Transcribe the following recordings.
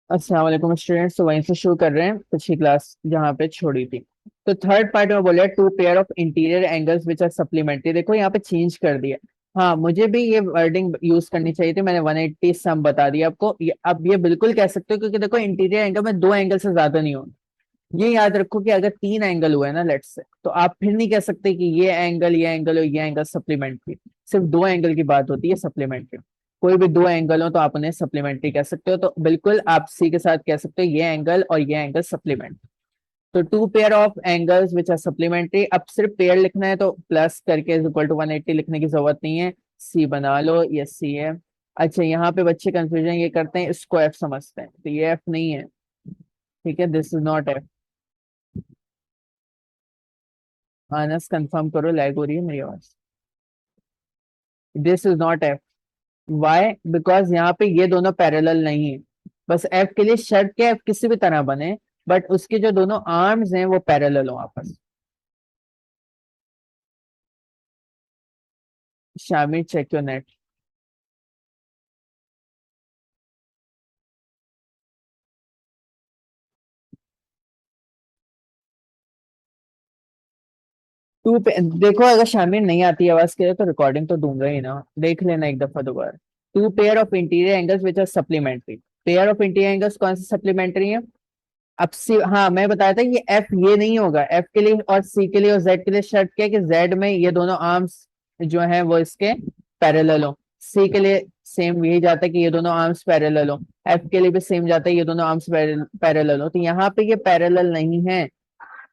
अस्सलाम वालेकुम स्टूडेंट्स। तो वहीं से शुरू कर रहे हैं पिछली क्लास जहाँ पे छोड़ी थी। तो थर्ड पार्ट में बोले two pair of interior angles which are supplementary. देखो यहाँ पे चेंज कर दिया। हाँ, मुझे भी ये वर्डिंग यूज करनी चाहिए थी। मैंने 180 सम बता दिया आपको। अब ये बिल्कुल कह सकते हो क्योंकि देखो इंटीरियर एंगल में दो एंगल से ज्यादा नहीं होगा। ये याद रखो कि अगर तीन एंगल हुए ना लेट्स से, तो आप फिर नहीं कह सकते कि ये एंगल सप्लीमेंट्री। सिर्फ दो एंगल की बात होती है सप्लीमेंट्री। कोई भी दो एंगल हो तो आप उन्हें सप्लीमेंट्री कह सकते हो। तो बिल्कुल आप सी के साथ कह सकते हो ये एंगल और ये एंगल सप्लीमेंट्री। तो two pair of angles which are supplementary. अब सिर्फ पेयर लिखना है तो प्लस करके इज इक्वल टू 180 लिखने की जरूरत नहीं है। सी बना लो, ये सी है। अच्छा, यहाँ पे बच्चे कंफ्यूजन ये करते हैं, इसको एफ समझते हैं, तो ये एफ नहीं है। ठीक है, दिस इज नॉट एफ। आनस कंफर्म करो, लैग हो रही है मेरी आवाज। This is not F. Why? Because यहाँ पे ये दोनों पैरेलल नहीं है। बस एफ के लिए शर्त के एफ किसी भी तरह बने, बट उसके जो दोनों आर्म्स हैं वो पैरेलल हो आपस। शामिल, चेक योर नेट। टू पे देखो, अगर शामिल नहीं आती आवाज के लिए तो रिकॉर्डिंग तो दूंगा ही ना, देख लेना एक दफा दोबारा। Two pair of interior angles which are supplementary. Pair of interior angles कौन से सप्लीमेंट्री है? अब सी, हाँ मैं बताया था ये एफ ये नहीं होगा। एफ के लिए और सी के लिए और जेड के लिए शर्त क्या है कि जेड में ये दोनों आर्म्स जो है वो इसके पैरेलल हो। सी के लिए सेम यही जाता है कि ये दोनों आर्म्स पैरेलल हो। एफ के लिए भी सेम जाता है ये दोनों आर्म्स पैरेलल हो। तो यहाँ पे ये पैरेलल नहीं है।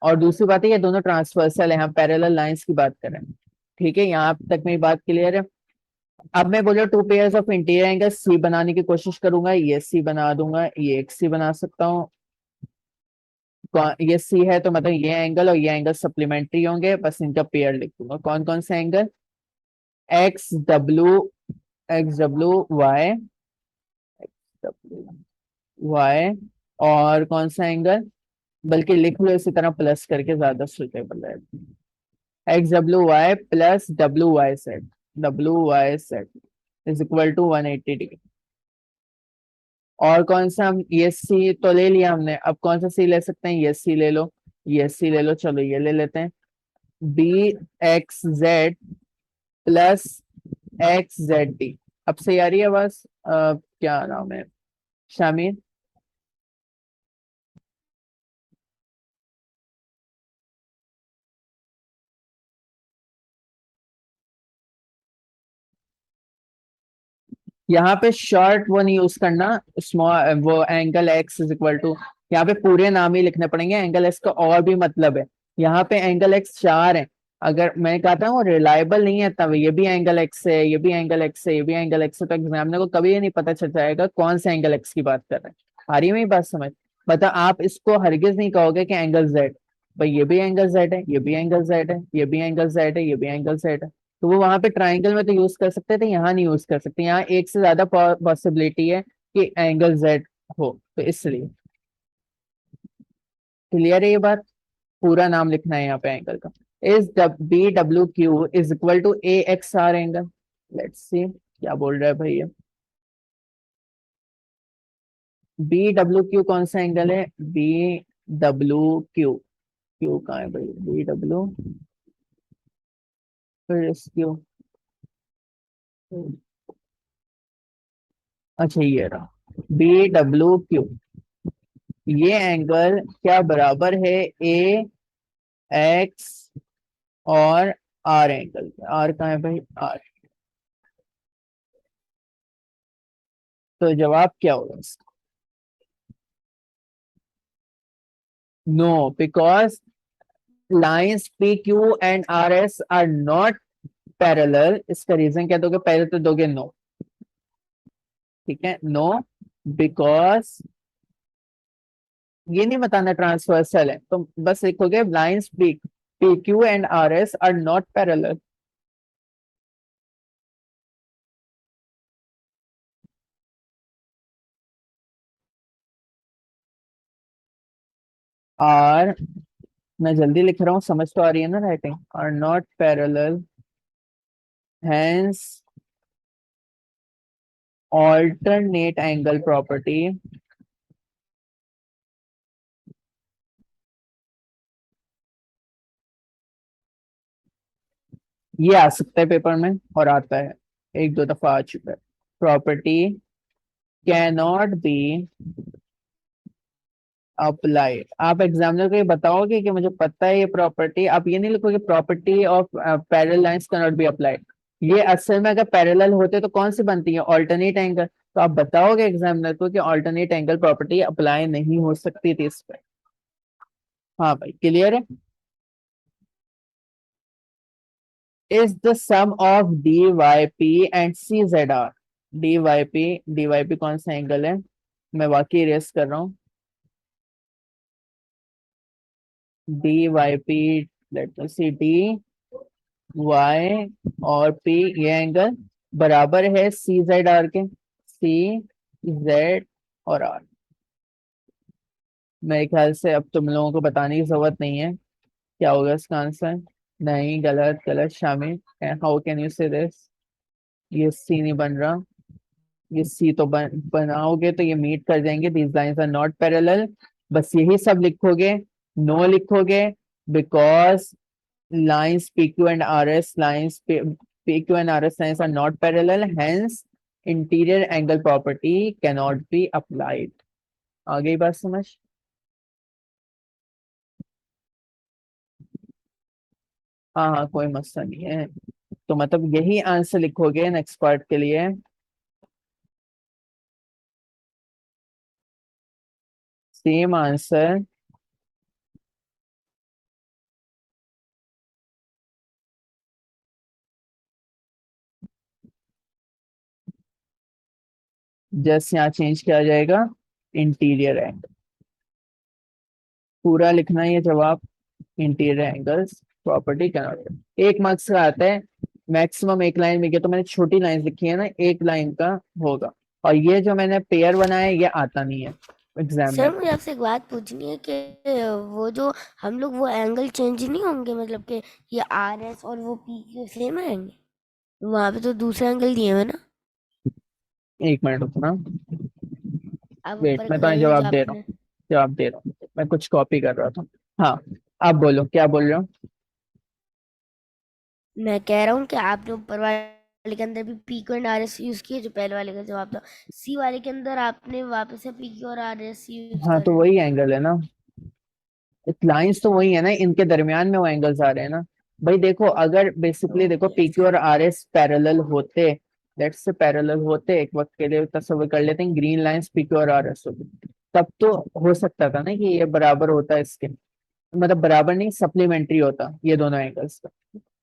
और दूसरी बात है ये दोनों ट्रांसवर्सल है, हम पैरेलल लाइंस की बात कर रहे हैं। ठीक है, यहाँ तक मेरी बात क्लियर है। अब मैं बोल रहा हूँ two pairs of interior angle सी बनाने की कोशिश करूंगा, ये सी बना दूंगा, ये एक सी बना सकता हूँ। ये सी है तो मतलब ये एंगल और ये एंगल सप्लीमेंट्री होंगे, बस इनका पेयर लिख दूंगा। कौन कौन से angle? X W, X W Y, W Y. और कौन सा एंगल? बल्कि लिख लो इसी तरह प्लस करके, ज्यादा सुटेबल है। X W Y plus W Y set, W Y set is equal to 180 degree. और कौन सा? हम ये सी तो ले लिया हमने, अब कौन सा सी ले सकते हैं? ये सी ले लो, ये सी ले लो, चलो ये ले लेते हैं। B X Z plus X Z D. अब सही आ रही है बस। क्या नाम है? शामिर। यहाँ पे शॉर्ट वो नहीं यूज करना। स्मॉल वो angle X is equal to, यहाँ पे पूरे नाम ही लिखने पड़ेंगे। एंगल एक्स का और भी मतलब है। यहाँ पे एंगल एक्स चार है। अगर मैं कहता हूँ रिलायबल नहीं है तब ये भी एंगल एक्स है, ये भी एंगल एक्स है, ये भी एंगल एक्स है, तो एग्जामिनर को कभी ये नहीं पता चल जाएगा कौन से एंगल एक्स की बात कर रहे हैं। आ रही है मेरी बात समझ? बता, आप इसको हरगिज नहीं कहोगे कि एंगल जेड। भाई ये भी एंगल जेड है, ये भी एंगल जेड है, ये भी एंगल जेड है, ये भी एंगल जेड है। तो वो वहां पे ट्राइंगल में तो यूज कर सकते थे, यहाँ नहीं यूज कर सकते। यहाँ एक से ज्यादा पॉसिबिलिटी है कि एंगल जेड हो, तो इसलिए क्लियर है ये बात। पूरा नाम लिखना है यहाँ पे एंगल का। Is B W Q is equal to A X R angle. Let's see क्या बोल रहा है भाई ये। बी डब्ल्यू क्यू कौन सा एंगल है? बी डब्ल्यू क्यू, क्यू कहाँ है भाई? बी डब्ल्यू फिर इस क्यू। अच्छा ये रहा बी डब्ल्यू क्यू। ये एंगल क्या बराबर है? ए एक्स और आर एंगल। आर कहाँ है भाई? आर। तो जवाब क्या होगा इसका? No, because lines P Q and R S are not parallel. इसका रीजन क्या दोगे? पहले तो दोगे नो। ठीक है, नो बिकॉज ये नहीं बताना ट्रांसवर्सल है, तो बस लिखोगे lines P P Q and R S are not parallel. R, मैं जल्दी लिख रहा हूँ, समझ तो आ रही है ना writing? Are not parallel, hence alternate angle property ये आ सकता है पेपर में और आता है, एक दो दफा आ चुका है। Property cannot be applied. आप एग्जामिनर को ये बताओगे कि मुझे पता है ये प्रॉपर्टी, आप ये नहीं लिखोगे property of parallel lines can not be applied. ये असल में अगर पैरेलल होते तो कौन सी बनती है, ऑल्टरनेट एंगल। तो आप बताओगे एग्जामिनर को कि ऑल्टरनेट एंगल प्रॉपर्टी अप्लाई नहीं हो सकती थी इस पे। हाँ भाई, क्लियर है। Is the sum of D Y P and C Z R. D Y P कौन सा एंगल है, मैं वाकई रेस कर रहा हूँ। D Y P, let me see, D Y और पी, ये एंगल बराबर है सी जेड आर के। सी जेड और आर। मेरे ख्याल से अब तुम लोगों को बताने की जरूरत नहीं है क्या होगा इसका आंसर। नहीं, गलत गलत शामिल। हाउ कैन यू से दिस, ये सी नहीं बन रहा। ये सी तो बनाओगे तो ये मीट कर जाएंगे, these lines are not parallel. बस यही सब लिखोगे, नो लिखोगे, because lines PQ and RS lines PQ and RS lines are not parallel, hence interior angle property cannot be applied। आ गई बात समझ। हाँ हाँ, कोई मसला नहीं है। तो मतलब यही आंसर लिखोगे नेक्स्ट पार्ट के लिए। Same answer. जस्ट यहाँ चेंज किया जाएगा इंटीरियर एंगल, पूरा लिखना है ये जवाब। इंटीरियर एंगल्स प्रॉपर्टी कैनॉट, एक मार्क्स का आता है। मैक्सिमम एक लाइन में गया, तो मैंने छोटी लाइन लिखी है ना, एक लाइन का होगा। और ये जो मैंने पेयर बनाया है, ये आता नहीं है एग्जाम में। सर मुझे आपसे एक बात पूछनी है कि वो जो हम लोग वो एंगल चेंज नहीं होंगे, मतलब कि ये आर एस और वो पी के सेम रहेंगे, वहां पे तो दूसरा एंगल दिए हुए ना। एक मिनट रुकना। आप वेट, ऊपर मैं गए तुम्हें हुए जो जवाब दे रहा हूँ। आपने। जवाब दे रहा हूँ, मैं कुछ कॉपी कर रहा था। हाँ, आप बोलो क्या बोल रहे हो। मैं कह रहा हूँ कि आपने ऊपर वाले के अंदर भी P Q and R S use किए, जो पहले वाले का जवाब था। सी वाले के अंदर आपने वापस से पी क्यू और आर एस यूज हाँ, तो करे। वही एंगल है ना, लाइंस तो वही है ना, इनके दरमियान में वो एंगल्स आ रहे हैं ना। भाई देखो, अगर बेसिकली देखो ओके पी क्यू और सर। आर एस पैरेलल होते, लेट्स से पैरेलल होते, एक वक्त के लिए तस्वीर कर लेते हैं, ग्रीन लाइंस पी क्यू और आर एस होती, तब तो हो सकता था ना कि ये बराबर होता है इसके, मतलब बराबर नहीं, सप्लीमेंट्री होता ये दोनों एंगल्स का।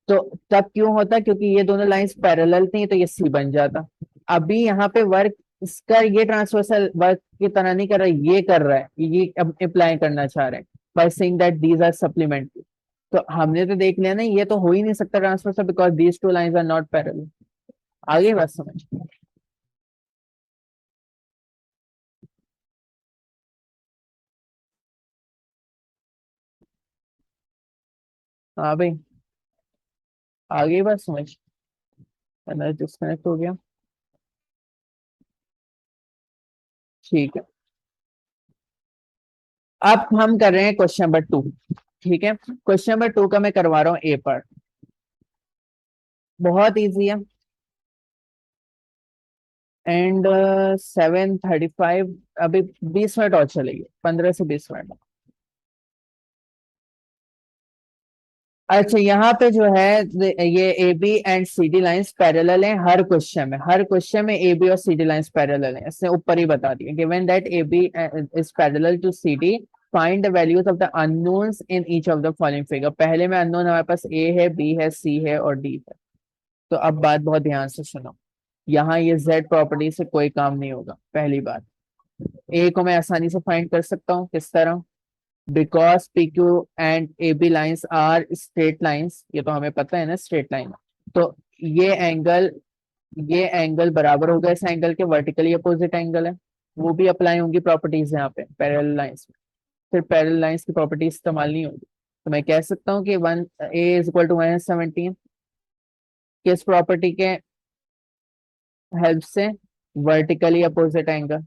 तो तब क्यों होता, क्योंकि ये दोनों लाइंस पैरेलल थी, तो ये सी बन जाता। अभी यहाँ पे वर्क इसका ये ट्रांसवर्सल वर्क की तरह नहीं कर रहा है, ये कर रहा है, ये अप्लाई करना चाह रहे हैं by saying that these are supplementary. तो हमने तो देख लिया ना, ये तो हो ही नहीं सकता transversal, because these two lines are not parallel. आगे बात समझ। हाँ भाई, आगे बात समझ। डिस्कनेक्ट हो गया। ठीक है, अब हम कर रहे हैं क्वेश्चन नंबर 2। ठीक है, क्वेश्चन नंबर 2 का मैं करवा रहा हूँ ए पर। बहुत इजी है। एंड 7:35, अभी 20 मिनट और चलेगी, 15 से 20 मिनट। अच्छा, यहाँ पे जो है ये A B and C D lines parallel हैं हर क्वेश्चन में, हर क्वेश्चन में ए बी और सी डी लाइन्स पैरेलल हैं, इसने ऊपर ही बता दिया। Given that A B is parallel to C D, find the values of the unknowns in each of the following figure. पहले में अननोन हमारे पास ए है, बी है, सी है और डी है। तो अब बात बहुत ध्यान से सुनो, यहाँ ये जेड प्रॉपर्टी से कोई काम नहीं होगा। पहली बात, ए को मैं आसानी से फाइंड कर सकता हूँ, किस तरह, because P Q and A B lines are straight lines, ये तो हमें पता है ना स्ट्रेट लाइन। तो ये एंगल, ये एंगल बराबर होगा इस एंगल के, वर्टिकली अपोजिट एंगल है। वो भी अप्लाई होंगी प्रॉपर्टीज यहाँ पे पैरेलल लाइंस में। फिर पैरेलल लाइंस की प्रॉपर्टी इस्तेमाल नहीं होगी, तो मैं कह सकता हूँ कि 1 A = 117, किस प्रॉपर्टी के हेल्प से, वर्टिकली अपोजिट एंगल।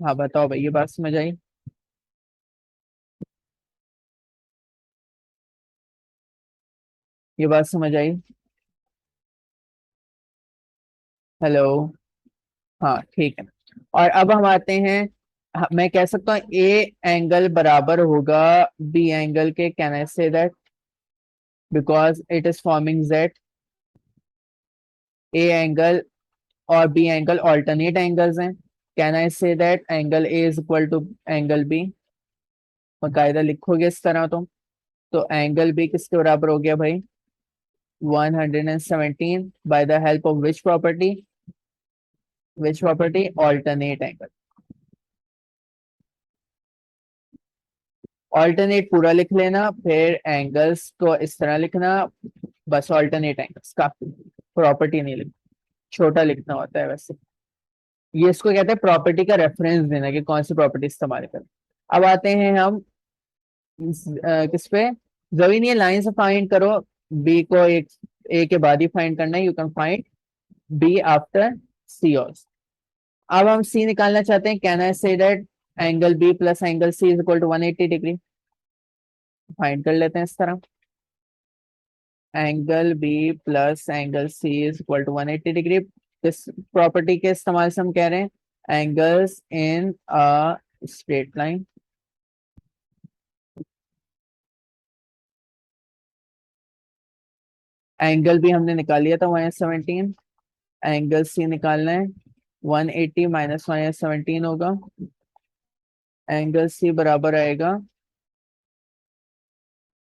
हाँ बताओ भाई, ये बात समझ आई। ये बात समझ आई? हेलो। हाँ ठीक है। और अब हम आते हैं, मैं कह सकता हूँ ए एंगल बराबर होगा बी एंगल के, can I say that, because it is forming Z. A angle और बी एंगल ऑल्टरनेट एंगल्स हैं। Can I say that angle A is equal to angle B? बकायदा लिखोगे इस तरह तुम, तो एंगल बी किसके बराबर हो गया भाई? 117 by the help of which property, alternate angle. Alternate पूरा लिख लेना, फिर एंगल्स को इस तरह लिखना, बस ऑल्टरनेट एंगल्स काफी, प्रॉपर्टी नहीं लिखना, छोटा लिखना होता है वैसे। ये इसको कहते हैं प्रॉपर्टी का रेफरेंस देना कि कौन सी प्रॉपर्टी इस्तेमाल करें। अब आते हैं हम किस पे, जमीन ये लाइन से फाइंड करो, बी को एक ए के बाद ही फाइंड करना है, you can find B after C also. अब हम सी निकालना चाहते हैं, can I say that angle B plus angle C is equal to 180 degree? Find कर लेते हैं इस तरह, angle B plus angle C is equal to 180 degree. किस प्रॉपर्टी के इस्तेमाल से हम कह रहे हैं? Angles in a straight line. Angle भी हमने निकाल लिया था 117, एंगल सी निकालना है, 180 माइनस 117 होगा, एंगल सी बराबर आएगा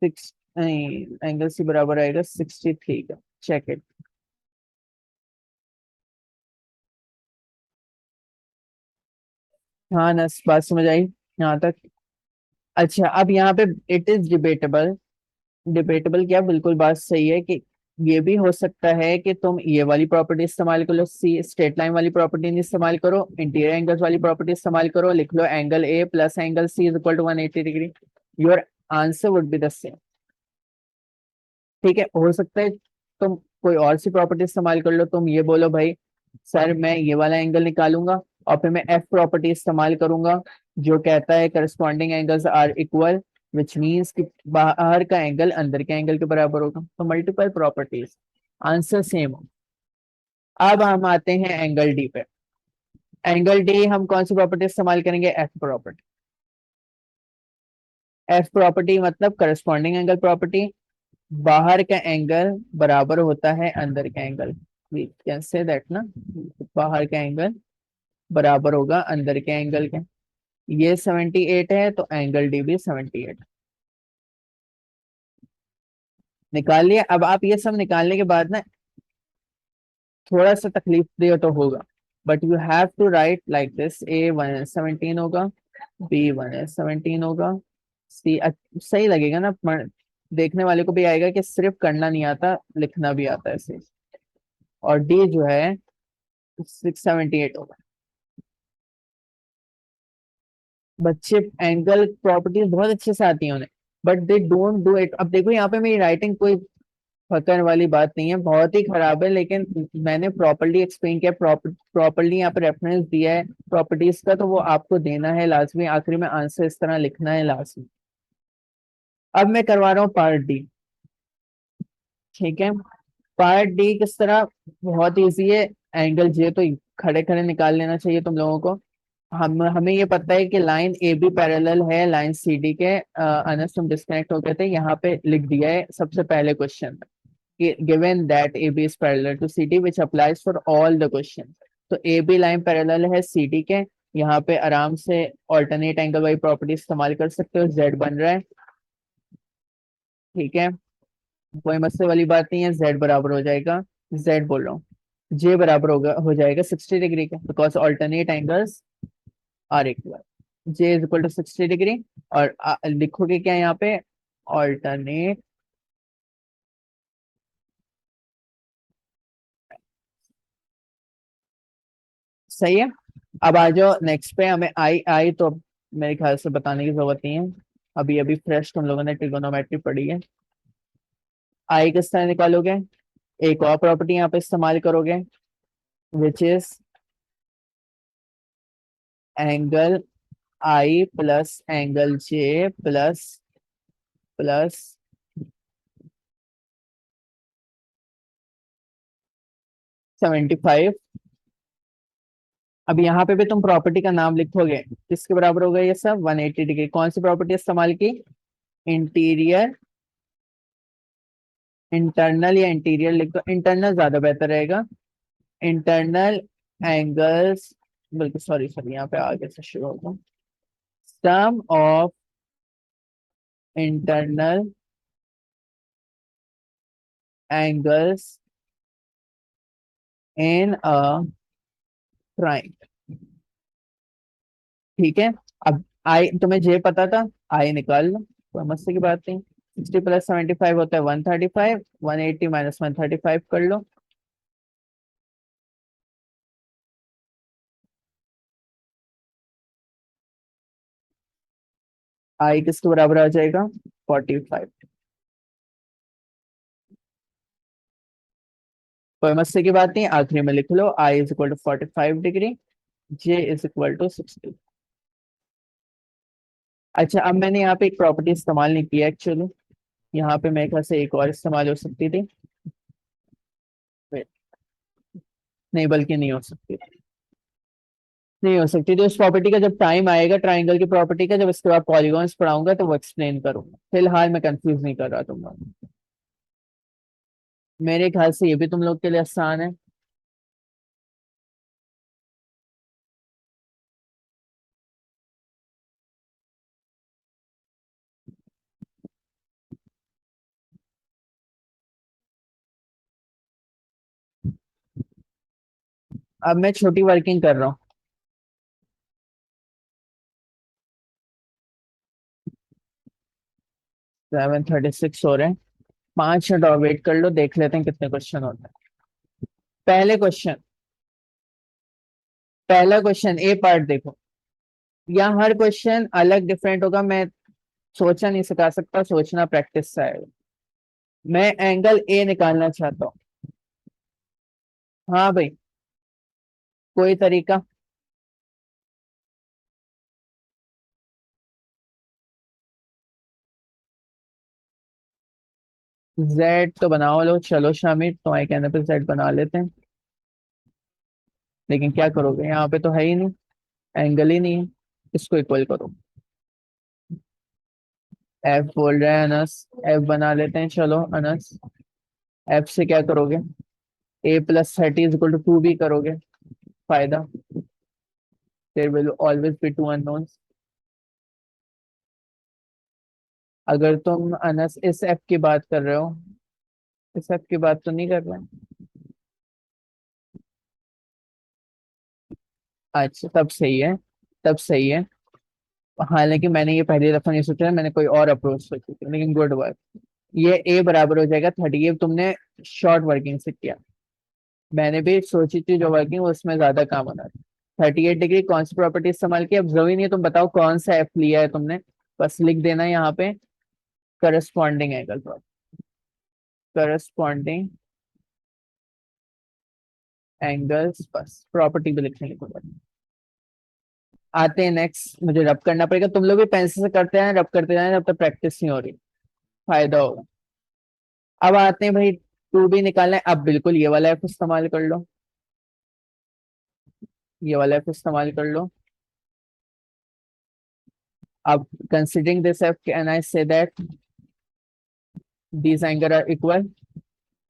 सिक्स, नहीं एंगल सी बराबर आएगा 63 का। Check it. हाँ ना, बात समझ आई यहाँ तक? अच्छा अब यहाँ पे इट इज डिबेटेबल, डिबेटेबल क्या, बिल्कुल बात सही है कि ये भी हो सकता है कि तुम ये वाली प्रॉपर्टी इस्तेमाल करो, सी स्ट्रेट लाइन वाली प्रॉपर्टी नहीं इस्तेमाल करो, इंटीरियर एंगल्स वाली प्रॉपर्टी इस्तेमाल करो, लिख लो angle A plus angle C is equal to 180 degree. Your answer would be the same. ठीक है, हो सकता है तुम कोई और सी प्रॉपर्टी इस्तेमाल कर लो, तुम ये बोलो भाई सर मैं ये वाला एंगल निकालूंगा और फिर मैं एफ प्रॉपर्टी इस्तेमाल करूंगा जो कहता है corresponding angles are equal, which means कि बाहर का एंगल अंदर के एंगल के बराबर होगा, तो मल्टीपल प्रॉपर्टीज, आंसर सेम हो। अब हम आते हैं एंगल डी पे। एंगल डी हम कौन सी प्रॉपर्टी इस्तेमाल करेंगे? F property. एफ प्रॉपर्टी मतलब करस्पॉन्डिंग एंगल प्रॉपर्टी, बाहर का एंगल बराबर होता है अंदर का angle, we can say that ना, बाहर का एंगल बराबर होगा अंदर के एंगल के। ये 78 है तो एंगल डी भी 78 निकाल लिया। अब आप ये सब निकालने के बाद ना थोड़ा सा तकलीफ दे तो होगा, but you have to write like this, A 117 होगा, बी 117 होगा, सी सही लगेगा ना, देखने वाले को भी आएगा कि सिर्फ करना नहीं आता, लिखना भी आता है ऐसे। और डी जो है 678 होगा। बच्चे एंगल प्रॉपर्टीज बहुत अच्छे से आती है उन्हें, but they don't do it. अब देखो यहाँ पे मेरी राइटिंग कोई फकर वाली बात नहीं है, बहुत ही खराब है, लेकिन मैंने प्रॉपर्ली एक्सप्लेन किया, प्रॉपर्ली यहाँ पे रेफरेंस दिया है प्रॉपर्टीज का, तो वो आपको देना है लाजमी, आखिरी में आंसर इस तरह लिखना है लाजमी। अब मैं करवा रहा हूँ पार्ट डी। ठीक है, पार्ट डी किस तरह, बहुत इजी है। एंगल जे तो खड़े खड़े निकाल लेना चाहिए तुम लोगों को। हमें ये पता है कि लाइन ए बी पैरेलल है लाइन सी डी के, अनस तुम डिस्कनेक्ट हो गए थे, यहाँ पे लिख दिया है सबसे पहले question, given that AB is parallel to CD which applies for all the questions। तो AB लाइन पैरेलल है CD के, यहाँ पे आराम से ऑल्टरनेट एंगल वाली प्रॉपर्टी इस्तेमाल कर सकते हो, Z बन रहा है। ठीक है, कोई मसले वाली बात नहीं है, Z बराबर हो जाएगा, Z बोल रहा हूँ, J बराबर होगा हो जाएगा 60 डिग्री का, because alternate angles are equal, J is equal to 60 degree. और लिखोगे क्या यहाँ पे? ऑल्टरनेट। सही है। अब आ जाओ नेक्स्ट पे, हमें आई आई तो मेरे ख्याल से बताने की जरूरत नहीं है, अभी अभी फ्रेश तुम लोगों ने ट्रिगोनोमेट्री पढ़ी है। आई किस तरह निकालोगे? एक और प्रॉपर्टी यहाँ पे इस्तेमाल करोगे, which is angle I plus angle J plus plus 75। अब यहाँ पे भी तुम प्रॉपर्टी का नाम लिखोगे, किसके बराबर होगा ये सब? 180 डिग्री। कौन सी प्रॉपर्टी इस्तेमाल की? इंटीरियर, इंटरनल या इंटीरियर लिख दो, इंटरनल ज्यादा बेहतर रहेगा। इंटरनल एंगल्स, बल्कि सॉरी सॉरी यहाँ पे आगे से शुरू होगा। Sum of internal angles in a triangle. ठीक है। अब आई, तुम्हें जे पता था, आई निकाल लो, कोई मस्ती की बात नहीं। 60 प्लस 75 होता है 135, 180 माइनस 135 कर लो। आई किसके बराबर आ जाएगा? 45। कोई मस्ती की बात नहीं, आखिरी में लिख लो I is equal to 45 degree, J is equal to 60। अच्छा, अब मैंने यहाँ पे एक प्रॉपर्टी इस्तेमाल नहीं किया एक्चुअली, यहाँ पे मेरे ख्याल से एक और इस्तेमाल हो सकती थी। Wait, नहीं, बल्कि नहीं हो सकती, नहीं हो सकती थी। उस प्रॉपर्टी का जब टाइम आएगा, ट्राइंगल की प्रॉपर्टी का, जब इसके बाद पॉलीगॉन्स पढ़ाऊंगा तो वो एक्सप्लेन करूंगा, फिलहाल मैं कंफ्यूज नहीं कर रहा तुम लोग। मेरे ख्याल से ये भी तुम लोग के लिए आसान है। अब मैं छोटी वर्किंग कर रहा हूँ। 7:36 हो रहे हैं, 5 मिनट और वेट कर लो, देख लेते हैं कितने क्वेश्चन होते हैं। पहले क्वेश्चन, पहला क्वेश्चन ए पार्ट देखो। यहाँ हर क्वेश्चन अलग डिफरेंट होगा, मैं सोचा नहीं सिखा सकता, सोचना प्रैक्टिस से आएगा। मैं एंगल ए निकालना चाहता हूँ। हाँ भाई, कोई तरीका? जेड तो बनाओ लो, चलो शामिर, तुम्हारे कहने पे जेड बना लेते हैं। लेकिन क्या करोगे, यहाँ पे तो है ही नहीं, एंगल ही नहीं है। इसको इक्वल करो। एफ बोल रहा है अनस, एफ बना लेते हैं, चलो अनस। एफ से क्या करोगे? A plus 30 is equal to 2 भी करोगे, फायदा। There will always be two unknowns. अगर तुम अनस इस एफ की बात कर रहे हो, इस एफ की बात तो नहीं कर रहे हैं। अच्छा, तब सही है, तब सही है। हालांकि मैंने ये पहली दफा नहीं सोचा, मैंने कोई और अप्रोच सोची थी, लेकिन गुड वर्क। ये ए बराबर हो जाएगा 30, ये तुमने शॉर्ट वर्किंग से किया। मैंने भी सोची थी जो वर्किंग, उसमें ज्यादा काम होना है। 38 डिग्री कौन सी प्रॉपर्टी इस्तेमाल की? अब जरूरी नहीं है तुम बताओ कौन सा एफ लिया है तुमने, बस लिख देना यहाँ पे करस्पॉन्डिंग एंगल पर, करस्पॉन्डिंग एंगल्स, बस प्रॉपर्टी भी लिखने लिखो। आते हैं नेक्स्ट, मुझे रब करना पड़ेगा, तुम लोग भी पेंसिल से करते हैं, रब करते जाए जब तक प्रैक्टिस नहीं हो रही, फायदा होगा। अब आते हैं भाई, टू भी निकालना है, अब बिल्कुल ये वाला एफ इस्तेमाल कर लो, ये वाला एफ इस्तेमाल कर लो। अब considering this f, can I say that these angle are equal,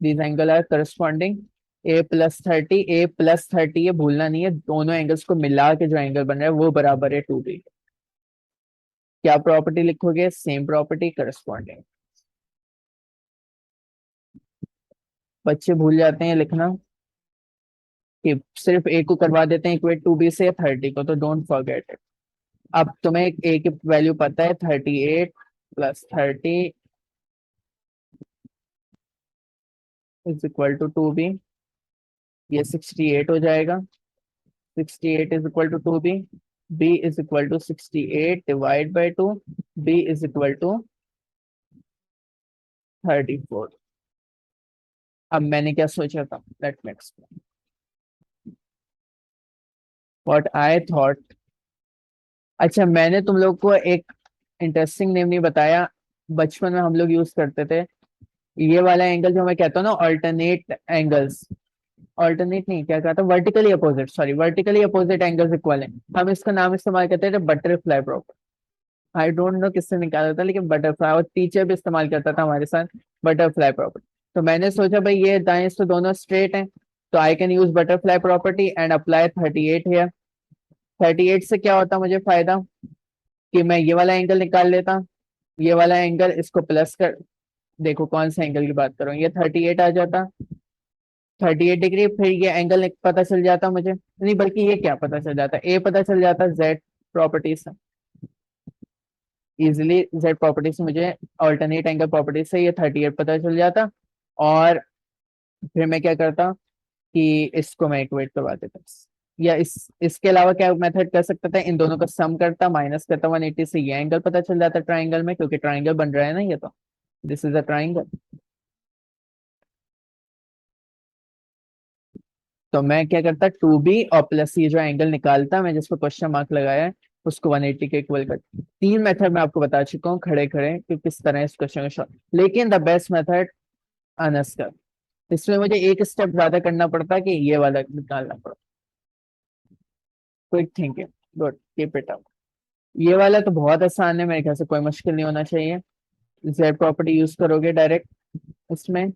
these angle are corresponding? a+30, ये भूलना नहीं है, दोनों एंगल्स को मिला के जो एंगल बन रहा है वो बराबर है 2b। क्या प्रॉपर्टी लिखोगे? Same property, corresponding. बच्चे भूल जाते हैं लिखना, कि सिर्फ ए को करवा देते हैं इक्वेट 2b से, 30 को, तो डोंट फॉरगेट इट। अब तुम्हें ए की वैल्यू पता है, 38 + 30 इज इक्वल टू 2b, ये 68 हो जाएगा। 68 is equal to 2b, b is equal to 68 divide by 2, b is equal to 34। अब मैंने क्या सोचा था, let me explain what I thought. अच्छा, मैंने तुम लोग को एक इंटरेस्टिंग नेम नहीं बताया, बचपन में हम लोग यूज करते थे, ये वाला एंगल जो मैं कहता हूँ ना, ऑल्टरनेट एंगल्स, ऑल्टरनेट नहीं, क्या कहा था, vertically opposite, sorry, vertically opposite angles equal है। हम इसका नाम इस्तेमाल करते थे butterfly property. I don't know किससे निकाला था, लेकिन बटरफ्लाई, और टीचर भी इस्तेमाल करता था हमारे साथ बटरफ्लाई प्रॉपर्टी। तो मैंने सोचा भाई ये दाएं से दोनों स्ट्रेट हैं, तो I can use butterfly property and apply 38 here. 38 से क्या होता मुझे फायदा, कि मैं ये वाला एंगल निकाल लेता, ये वाला एंगल इसको प्लस कर, देखो कौन सा एंगल की बात करूँ, ये 38 आ जाता, 38 डिग्री। फिर ये एंगल पता चल जाता मुझे, नहीं बल्कि ये क्या पता चल जाता, ए पता चल जाता जेड प्रॉपर्टी से, इजिली जेड प्रॉपर्टी से मुझे, ऑल्टरनेट एंगल प्रॉपर्टी से ये 38 पता चल जाता। और फिर मैं क्या करता कि इसको मैं इक्वेट करवा देता, या इसके अलावा क्या मेथड कर सकता था, इन दोनों का सम करता, माइनस करता 180 से, ये एंगल पता चल जाता ट्राइंगल में, क्योंकि ट्राइंगल बन रहा है ना ये, तो दिस इज अ ट्राइंगल। तो मैं क्या करता, 2b और प्लस ये जो एंगल निकालता मैं, जिसको क्वेश्चन मार्क लगाया है, उसको 180 के इक्वल कर। तीन मेथड मैं आपको बता चुका हूँ खड़े खड़े कि किस तरह इस क्वेश्चन का सॉल्व, लेकिन द बेस्ट मेथड अनस का, इसमें मुझे एक स्टेप ज्यादा करना पड़ता कि ये वाला निकालना पड़ता। Quick thinking, good, keep it up. ये वाला तो बहुत आसान है, मेरे ख्याल से कोई मुश्किल नहीं होना चाहिए। जेड प्रॉपर्टी यूज करोगे डायरेक्ट इसमें,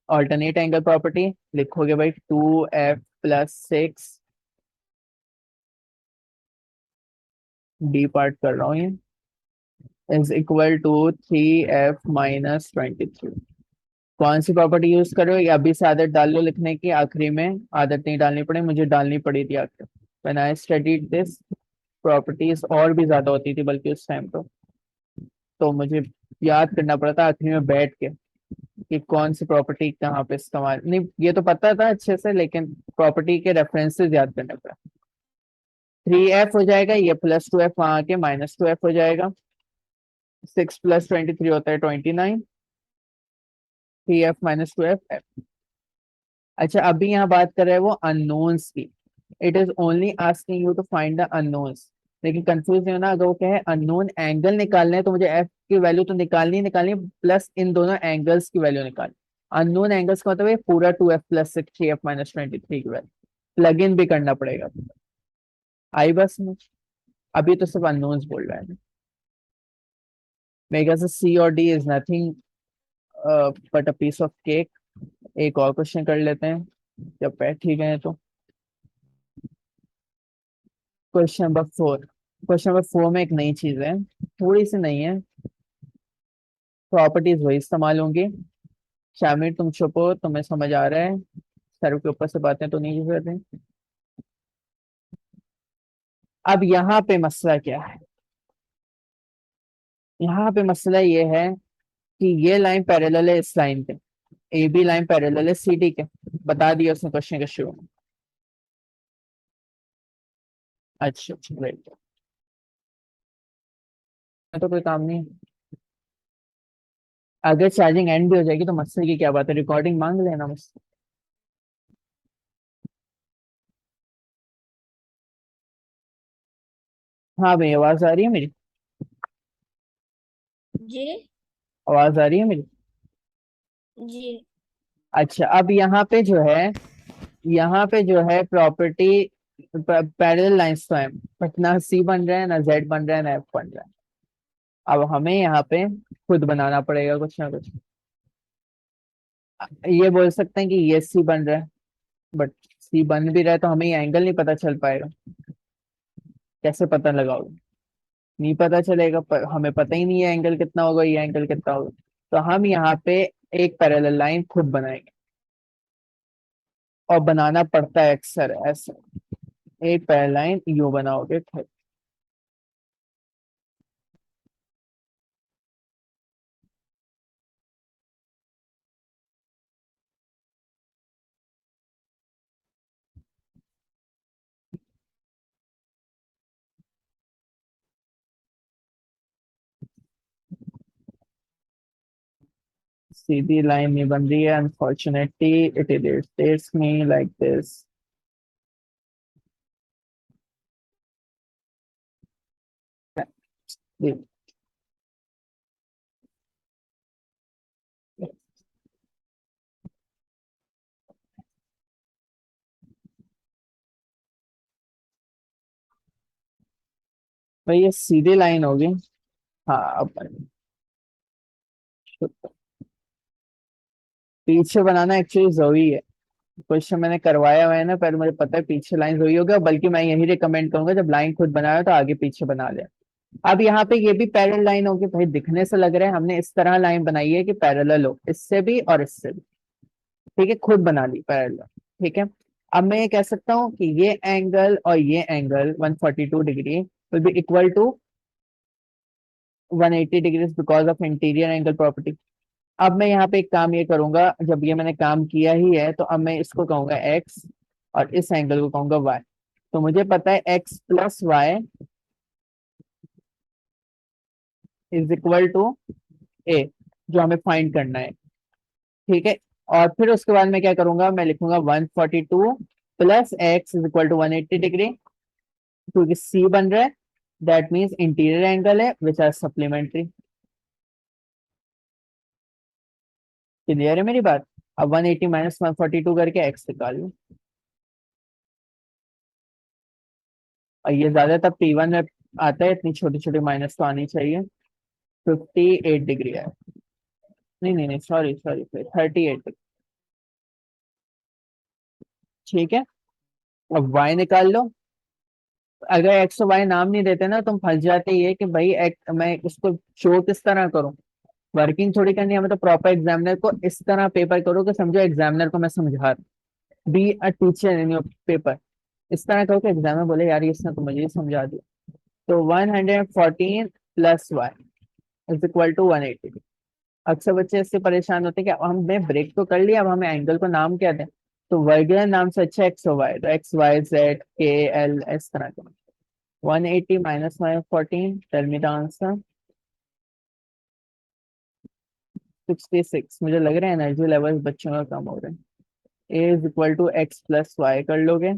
ऑल्टरनेट एंगल प्रॉपर्टी लिखोगे भाई, 2f+6, डी पार्ट कर रहा हूँ ये, इज इक्वल टू 3f-23। कौन सी प्रॉपर्टी यूज करो, ये अभी से आदत डाल लो लिखने की, आखिरी में आदत नहीं डालनी पड़ी, मुझे डालनी पड़ी थी आखिर, when I studied this, properties और भी ज्यादा होती थी बल्कि उस टाइम तो मुझे याद करना पड़ता आखिरी में बैठ के कि कौन सी प्रॉपर्टी कहाँ पे इस्तेमाल, नहीं ये तो पता था अच्छे से, लेकिन प्रॉपर्टी के रेफरेंसेस याद करने पड़े। 3f हो जाएगा, ये +2f वहां आके -2f हो जाएगा, 6+23 होता है 29, 3f-2f। अच्छा अभी यहाँ बात कर रहे हैं वो अननोन्स की, it is only asking you to find the unknowns, लेकिन कंफ्यूज नहीं होना, अगर वो कहे अननोन एंगल निकालने हैं तो मुझे एफ की वैल्यू तो निकालनी ही निकालनी, प्लस इन दोनों एंगल्स की वैल्यू निकालनी। अननोन एंगल्स का मतलब है पूरा 2f+6 3f-23 की वैल्यू प्लग इन भी करना पड़ेगा। आई बस में अभी तो सिर्फ अननोन्स बोल रहा है, मेरे ख्याल से सी और D is nothing but a piece of cake. एक और क्वेश्चन कर लेते हैं जब बैठ ही गए तो। क्वेश्चन नंबर 4 में एक नई चीज है, थोड़ी सी नई है, प्रॉपर्टीज वही इस्तेमाल होंगी। शामिर तुम चुप हो, तुम्हें समझ आ रहा है, सर के ऊपर से बातें तो नहीं कर रहे। अब यहाँ पे मसला क्या है, यहाँ पे मसला ये है कि ये लाइन पैरेलल है इस लाइन के, ए बी लाइन पैरेलल है सी डी के, बता दिया उसने क्वेश्चन के शुरू में। अच्छा अच्छा great। तो कोई काम नहीं है, अगर चार्जिंग एंड भी हो जाएगी तो मसले की क्या बात है, रिकॉर्डिंग मांग लेना मुझसे। हाँ भाई, आवाज आ रही है मेरी, जी। आवाज आ रही है मेरी। जी। अच्छा अब यहाँ पे जो है प्रॉपर्टी, पैरेलल लाइंस तो है, बट ना सी बन रहा है ना जेड बन रहा है ना एफ बन रहा है। अब हमें यहाँ पे खुद बनाना पड़ेगा कुछ ना कुछ। ये बोल सकते हैं कि ये सी बन रहा है, बट सी बन भी रहा है तो हमें ये एंगल नहीं पता चल पाएगा, कैसे पता लगाओगे, नहीं पता चलेगा, पर हमें पता ही नहीं है एंगल कितना होगा, ये एंगल कितना होगा। तो हम यहाँ पे एक पैरेलल लाइन खुद बनाएंगे, और बनाना पड़ता है अक्सर ऐसे, एक पैरेलल लाइन यू बनाओगे खुद। सीधी लाइन नहीं बन रही है unfortunately, it irritates me like this. भाई ये सीधी लाइन होगी। हाँ अब पीछे बनाना एक्चुअली जरूरी है। क्वेश्चन मैंने करवाया हुआ है ना, पर मुझे पता है पीछे लाइन जरूरी होगा, बल्कि मैं यही रिकमेंड करूंगा जब लाइन खुद बनाया तो आगे पीछे बना ले। अब यहाँ पे ये भी पैरेलल लाइन होगी भाई, दिखने से लग रहा है हमने इस तरह लाइन बनाई है कि पैरेलल हो इससे भी और इससे भी। ठीक है, खुद बना ली पैरेलल। ठीक है, अब मैं ये कह सकता हूँ कि ये एंगल और ये angle 142 degree will be equal to 180 degrees because of interior angle property. अब मैं यहाँ पे एक काम ये करूंगा, जब ये मैंने काम किया ही है तो अब मैं इसको कहूंगा एक्स और इस एंगल को कहूंगा वाई। तो मुझे पता है X plus Y is equal to A, जो हमें फाइंड करना है। ठीक है, और फिर उसके बाद मैं क्या करूंगा, मैं लिखूंगा 142 plus X is equal to 180 degree, क्योंकि सी बन रहा है, दैट मीन्स इंटीरियर एंगल है विच आर सप्लीमेंट्री। क्लियर है मेरी बात? अब 180 माइनस 142 करके एक्स निकाल लो, और ये ज्यादातर P1 में आता है, इतनी छोटी छोटी माइनस तो आनी चाहिए। 58 डिग्री है, नहीं नहीं नहीं, सॉरी सॉरी, 38। ठीक है, अब y निकाल लो। अगर एक्स और वाई नाम नहीं देते ना तुम फंस जाते, ये कि भाई मैं इसको शो किस तरह करूं। वर्किंग थोड़ी करनी है हमें, तो प्रॉपर एग्जामिनर को इस तरह पेपर करो कि समझो एग्जामिनर को मैं समझा रहा हूं, be a teacher in your paper. इस तरह करो कि एग्जामिनर बोले यार इसने तो मुझे ही समझा दिया। तो 114 plus Y is equal to 180। अक्सर बच्चे इससे परेशान होते हैं कि अब हमने ब्रेक तो कर लिया, अब हमें एंगल को नाम क्या दें। तो वर्गुलर नाम से अच्छा एक्स और वाई, तो एक्स वाई जेड के एल इस तरह का। 180 minus 114, tell me the answer. 66। मुझे लग रहा है एनर्जी लेवल बच्चों का कम हो रहा है। A is equal to X plus Y कर लोगे।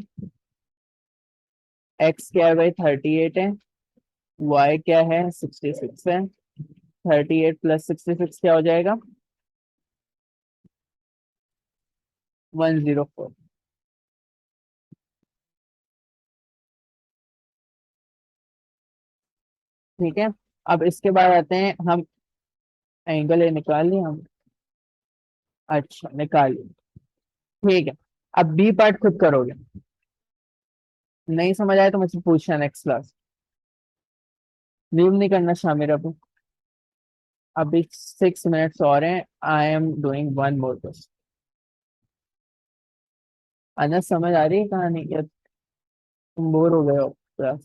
एक्स क्या है भाई, 38 है। वाई क्या है, 66 है। 38 प्लस 66 क्या हो जाएगा, 104। ठीक है, अब इसके बाद आते हैं हम, एंगल ए निकाल लिया हम। अच्छा निकाल लिया। ठीक है, अब बी पार्ट खुद करोगे, नहीं समझ आया तो मुझसे पूछना नेक्स्ट क्लास। लीव नहीं करना शामिर अभी। अभी 6 मिनट्स और हैं, I am doing one more question. Anas समझ आ रही है कहानी, या तुम बोर हो गए हो क्लास?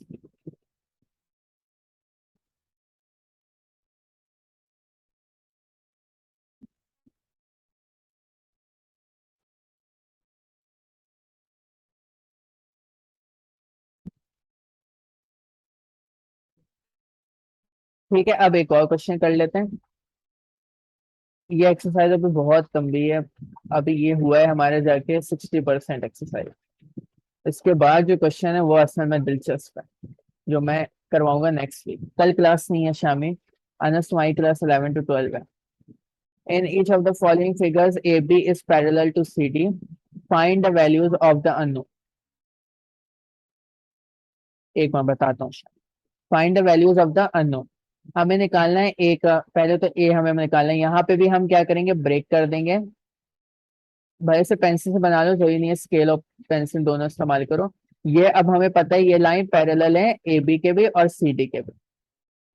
ठीक है, अब एक और क्वेश्चन कर लेते हैं। ये एक्सरसाइज अभी बहुत लंबी है, अभी ये हुआ है हमारे जाके 60% एक्सरसाइज। इसके बाद जो क्वेश्चन है वो असल में दिलचस्प है, जो मैं करवाऊंगा नेक्स्ट वीक। कल क्लास नहीं है शामी, अनस तुम्हारी क्लास 11 to 12 है। In each of the following figures A B is parallel to C D, find the values of the unknown. एक मैं बताता हूँ, find the values of the unknown. हमें निकालना है ए का, पहले तो ए हमें निकालना है। यहाँ पे भी हम क्या करेंगे, ब्रेक कर देंगे। भाई से पेंसिल से बना लो, जरूरी नहीं है स्केल और पेंसिल दोनों इस्तेमाल करो। ये अब हमें पता है ये लाइन पैरेलल है ए बी के भी और सी डी के भी।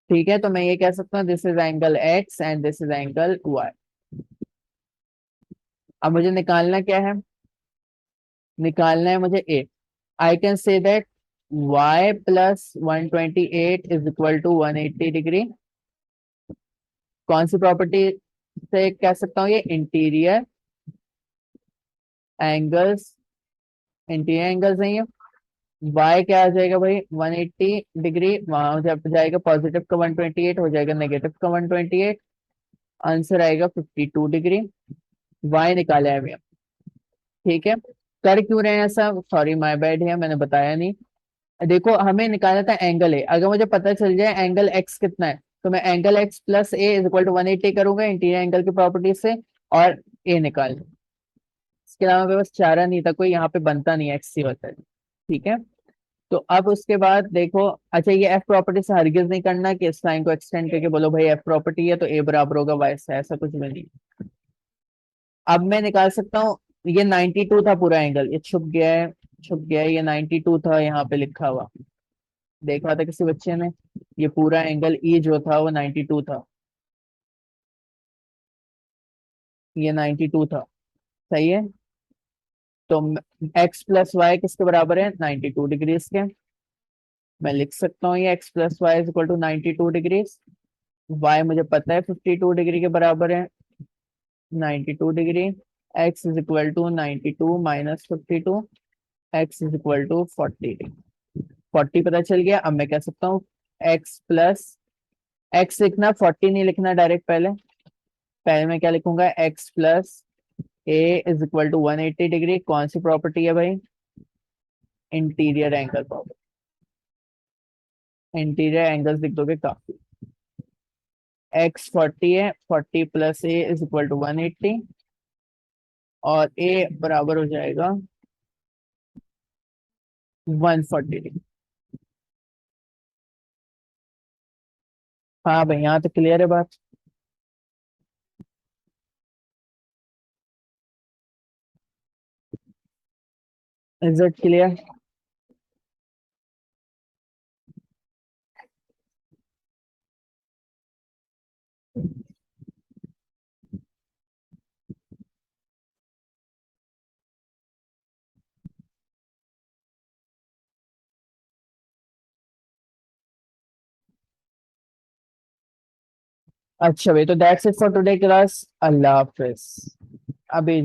ठीक है, तो मैं ये कह सकता हूँ this is angle X and this is angle Y. अब मुझे निकालना क्या है, निकालना है मुझे A. I can say that y plus 128 is equal to 180 degree. कौन सी प्रॉपर्टी से कह सकता हूँ, ये इंटीरियर एंगल्स, इंटीरियर एंगल्स है ये। y क्या आ जाएगा भाई, 180 डिग्री, वहां जब जाएगा पॉजिटिव का 128 हो जाएगा नेगेटिव का 128, आंसर आएगा 52 डिग्री। y निकाला है अभी। ठीक है, कर क्यों रहे हैं ऐसा, सॉरी माय बैड है, मैंने बताया नहीं। देखो हमें निकालना था एंगल ए, अगर मुझे पता चल जाए एंगल एक्स कितना है, तो मैं angle X plus A is equal to 180 करूंगा इंटीरियर एंगल की प्रॉपर्टी से, और ए निकाल। इसके अलावा मेरे पास चारा नहीं था कोई, यहाँ पे बनता नहीं है, एक्स ही होता है। ठीक है, तो अब उसके बाद देखो, अच्छा ये एफ प्रॉपर्टी से हरगिज नहीं करना कि इस लाइन को एक्सटेंड करके बोलो भाई एफ प्रॉपर्टी है तो ए बराबर होगा वाई से, ऐसा कुछ भी नहीं। अब मैं निकाल सकता हूँ, ये 92 था पूरा एंगल, ये छुप गया है, छुप गया है, ये 92 था यहाँ पे लिखा हुआ, देखा था किसी बच्चे ने, ये पूरा एंगल ई जो था वो 92 था, ये 92 था, सही है। तो एक्स प्लस वाई किसके बराबर है, 92 डिग्रीज के। मैं लिख सकता हूँ ये X plus Y is equal to 92 degrees, Y मुझे पता है 52 डिग्री के बराबर है, 92 degree, X is equal to 92 minus 52, X is equal to 40 degree. 40 पता चल गया। अब मैं कह सकता हूँ एक्स प्लस, एक्स लिखना 40 नहीं लिखना डायरेक्ट, पहले पहले मैं क्या लिखूंगा, X plus A is equal to 180 degree, कौन सी प्रॉपर्टी है भाई, interior angle property, interior angles लिख दोगे काफी। एक्स 40 है, 40 plus A is equal to 180, और ए बराबर हो जाएगा 140 डिग्री। हाँ भाई यहाँ तो क्लियर है बात। Is it clear? अच्छा भाई, तो that's it for today class, अल्लाह हाफिज। अभी